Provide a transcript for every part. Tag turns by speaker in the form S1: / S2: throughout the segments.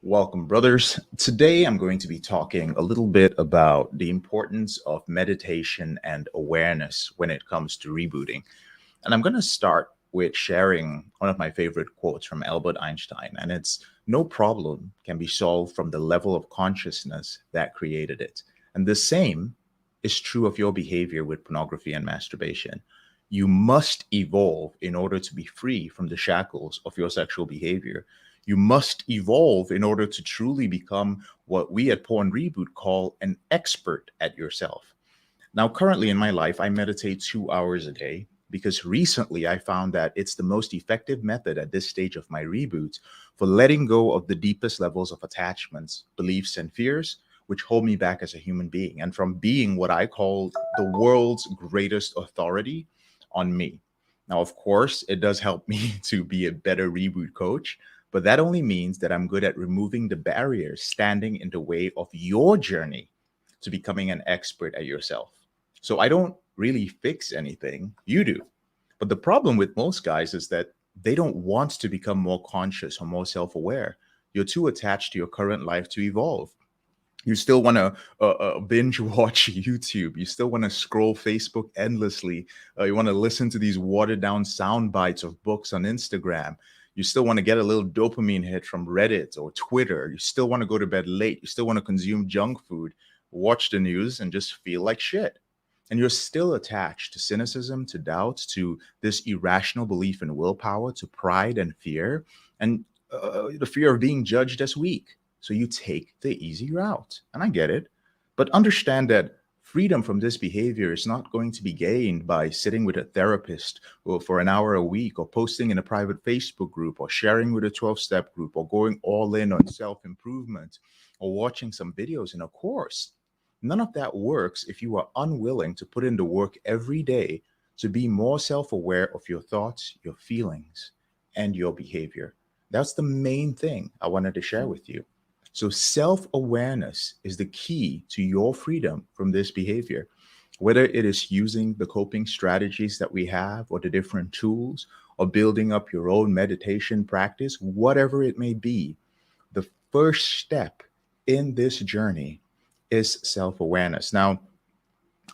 S1: Welcome, brothers. Today, I'm going to be talking a little bit about the importance of meditation and awareness when it comes to rebooting. And I'm going to start with sharing one of my favorite quotes from Albert Einstein, and it's no problem can be solved from the level of consciousness that created it. And the same is true of your behavior with pornography and masturbation. You must evolve in order to be free from the shackles of your sexual behavior. You must evolve in order to truly become what we at Porn Reboot call an expert at yourself. Now, currently in my life, I meditate 2 hours a day because recently I found that it's the most effective method at this stage of my reboot for letting go of the deepest levels of attachments, beliefs, and fears, which hold me back as a human being and from being what I call the world's greatest authority on me. Now, of course, it does help me to be a better reboot coach, but that only means that I'm good at removing the barriers standing in the way of your journey to becoming an expert at yourself. So I don't really fix anything, you do. But the problem with most guys is that they don't want to become more conscious or more self aware. You're too attached to your current life to evolve. You still want to binge watch YouTube. You still want to scroll Facebook endlessly. You want to listen to these watered down sound bites of books on Instagram. You still want to get a little dopamine hit from Reddit or Twitter. You still want to go to bed late. You still want to consume junk food, watch the news, and just feel like shit. And you're still attached to cynicism, to doubt, to this irrational belief in willpower, to pride and fear, and the fear of being judged as weak. So you take the easy route. And I get it. But understand that freedom from this behavior is not going to be gained by sitting with a therapist or for an hour a week or posting in a private Facebook group or sharing with a 12-step group or going all in on self-improvement or watching some videos in a course. None of that works if you are unwilling to put in the work every day to be more self-aware of your thoughts, your feelings, and your behavior. That's the main thing I wanted to share with you. So self-awareness is the key to your freedom from this behavior, whether it is using the coping strategies that we have or the different tools or building up your own meditation practice, whatever it may be. The first step in this journey is self-awareness. Now,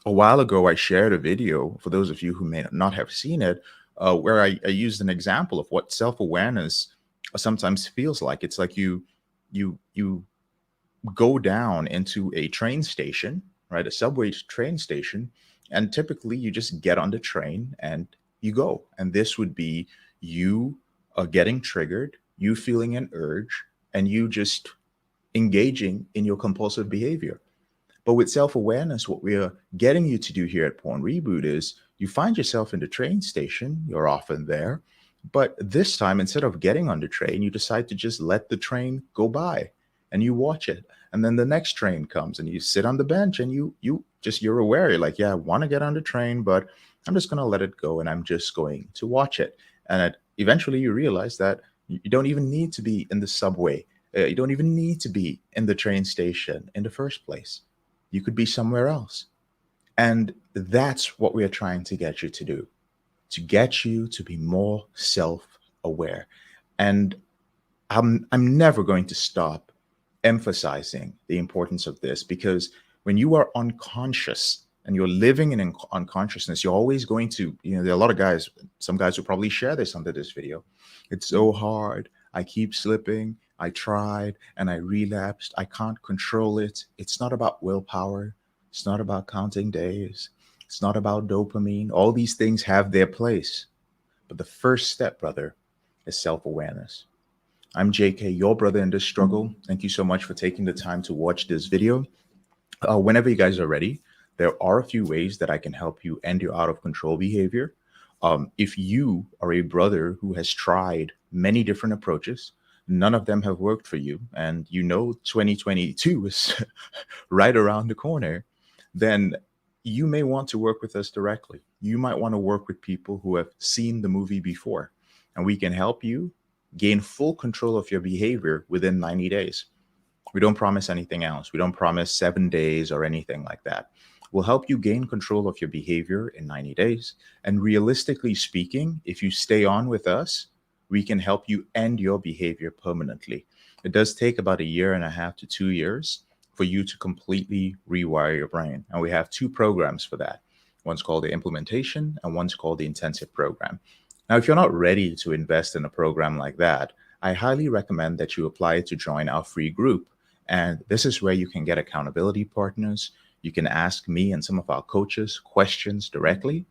S1: a while ago, I shared a video for those of you who may not have seen it, where I used an example of what self-awareness sometimes feels like. It's like you go down into a train station, right? A subway train station, and typically you just get on the train and you go. And this would be you getting triggered, you feeling an urge, and you just engaging in your compulsive behavior. But with self-awareness, what we are getting you to do here at Porn Reboot is you find yourself in the train station, you're often there, but this time, instead of getting on the train, you decide to just let the train go by and you watch it. And then the next train comes and you sit on the bench and you're aware, you're like, yeah, I want to get on the train, but I'm just going to let it go and I'm just going to watch it. And eventually you realize that you don't even need to be in the subway. You don't even need to be in the train station in the first place. You could be somewhere else. And that's what we are trying to get you to do, to get you to be more self-aware. And I'm never going to stop emphasizing the importance of this, because when you are unconscious and you're living in unconsciousness, you're always going to, there are a lot of guys, some guys will probably share this under this video. It's so hard. I keep slipping. I tried and I relapsed. I can't control it. It's not about willpower. It's not about counting days. It's not about dopamine. All these things have their place. But the first step, brother, is self-awareness. I'm JK, your brother in this struggle. Thank you so much for taking the time to watch this video. Whenever you guys are ready, there are a few ways that I can help you end your out of control behavior. If you are a brother who has tried many different approaches, none of them have worked for you, and 2022 is right around the corner, then you may want to work with us directly. You might want to work with people who have seen the movie before, and we can help you gain full control of your behavior within 90 days. We don't promise anything else. We don't promise 7 days or anything like that. We'll help you gain control of your behavior in 90 days. And realistically speaking, if you stay on with us, we can help you end your behavior permanently. It does take about a year and a half to 2 years for you to completely rewire your brain. And we have two programs for that. One's called the implementation and one's called the intensive program. Now, if you're not ready to invest in a program like that, I highly recommend that you apply to join our free group. And this is where you can get accountability partners. You can ask me and some of our coaches questions directly.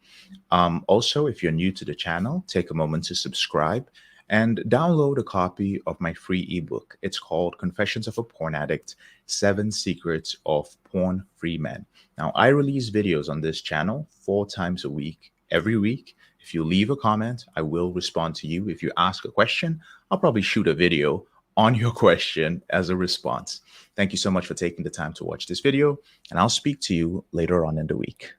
S1: Also, if you're new to the channel, take a moment to subscribe and download a copy of my free ebook. It's called Confessions of a Porn Addict: 7 Secrets of Porn Free Men. Now, I release videos on this channel 4 times a week, every week. If you leave a comment, I will respond to you. If you ask a question, I'll probably shoot a video on your question as a response. Thank you so much for taking the time to watch this video, and I'll speak to you later on in the week.